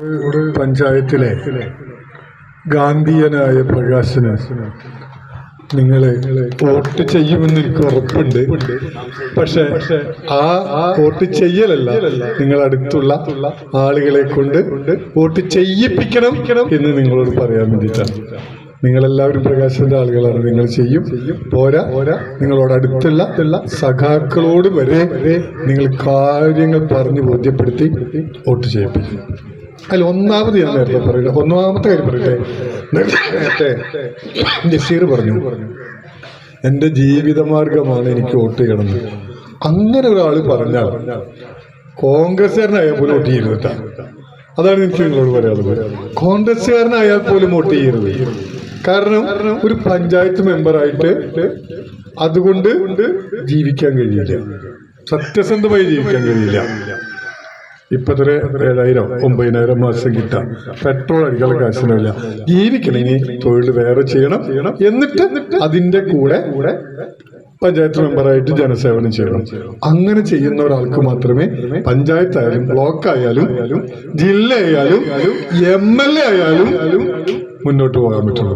ഒരു പഞ്ചായത്തിലെ ഗാന്ധിയനായ പ്രകാശന് നിങ്ങളെ വോട്ട് ചെയ്യുമെന്ന് എനിക്ക് ഉറപ്പുണ്ട്. പക്ഷെ ആ വോട്ട് ചെയ്യലല്ല, നിങ്ങൾ അടുത്തുള്ള ആളുകളെ കൊണ്ട് വോട്ട് ചെയ്യിപ്പിക്കണം എന്ന് നിങ്ങളോട് പറയാൻ വേണ്ടിയിട്ടാണ്. നിങ്ങളെല്ലാവരും പ്രകാശന്റെ ആളുകളാണ്, നിങ്ങൾ ചെയ്യും. പോരാ, നിങ്ങളോട് അടുത്തുള്ള സഖാക്കളോട് വരെ നിങ്ങൾ കാര്യങ്ങൾ പറഞ്ഞ് ബോധ്യപ്പെടുത്തി വോട്ട് ചെയ്യിപ്പിക്കും. അതിൽ ഒന്നാമത് ഞാൻ നേരത്തെ പറയട്ടെ, ഒന്നാമത്തെ കാര്യം പറയട്ടെ. നേരത്തെ നസീർ പറഞ്ഞു എൻ്റെ ജീവിതമാർഗമാണ് എനിക്ക് വോട്ട് ചെയ്യണമെന്ന്. അങ്ങനെ ഒരാൾ പറഞ്ഞാൽ കോൺഗ്രസ്സുകാരനായാൽ പോലും വോട്ട് ചെയ്യരുത്. അതാണ് എനിക്ക് നിങ്ങളോട് പറയാനുള്ളത്. കോൺഗ്രസ്സുകാരനായാൽ പോലും വോട്ട് ചെയ്യരുത്. കാരണം ഒരു പഞ്ചായത്ത് മെമ്പറായിട്ട് അതുകൊണ്ട് ജീവിക്കാൻ കഴിയില്ല, സത്യസന്ധമായി ജീവിക്കാൻ കഴിയില്ല. ഇപ്പത്തൊരു 7,000-9,000 മാസം കിട്ടാം, പെട്രോൾ അടിക്കാനുള്ള കാശിനില്ല. ജീവിക്കണമെങ്കിൽ തൊഴിൽ വേറെ ചെയ്യണം, എന്നിട്ട് അതിന്റെ കൂടെ പഞ്ചായത്ത് മെമ്പറായിട്ട് ജനസേവനം ചെയ്യണം. അങ്ങനെ ചെയ്യുന്ന ഒരാൾക്ക് മാത്രമേ പഞ്ചായത്തായാലും ബ്ലോക്ക് ആയാലും ജില്ലയായാലും MLA ആയാലും മുന്നോട്ട് പോകാൻ പറ്റുള്ളൂ.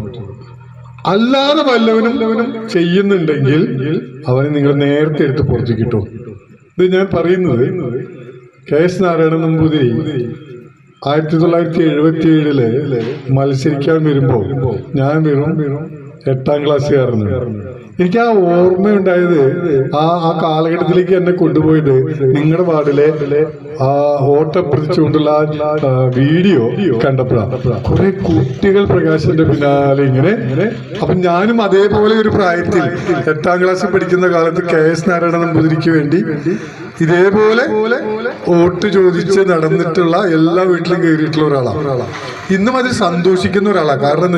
അല്ലാതെ വല്ലവനും ചെയ്യുന്നുണ്ടെങ്കിൽ അവനെ നിങ്ങൾ നേരത്തെ എടുത്ത് പുറത്തേക്ക് കിട്ടും. ഇത് ഞാൻ പറയുന്നത് KS നാരായണൻ നമ്പൂതിരി 1977 മത്സരിക്കാൻ വരുമ്പോ ഞാൻ വെറും 8ാം ക്ലാസ്സുകാരനാണ്. എനിക്ക് ആ ഓർമ്മയുണ്ടായത്, ആ കാലഘട്ടത്തിലേക്ക് എന്നെ കൊണ്ടുപോയത് നിങ്ങളുടെ വാർഡിലെ ആ ഓട്ടപ്രതിച്ചുകൊണ്ടുള്ള വീഡിയോ കണ്ടപ്പോഴാണ്. കുറെ കുട്ടികൾ പ്രകാശന്റെ പിന്നാലെ ഇങ്ങനെ. അപ്പൊ ഞാനും അതേപോലെ ഒരു പ്രായത്തിൽ 8ാം ക്ലാസ്സിൽ പഠിക്കുന്ന കാലത്ത് KS നാരായണൻ നമ്പൂതിരിക്ക് വേണ്ടി ഇതേപോലെ വോട്ട് ചോദിച്ച് നടന്നിട്ടുള്ള എല്ലാ വീട്ടിലും കയറിയിട്ടുള്ള ഒരാളാണ്. ഇന്നും അതിൽ സന്തോഷിക്കുന്ന ഒരാളാണ്. കാരണം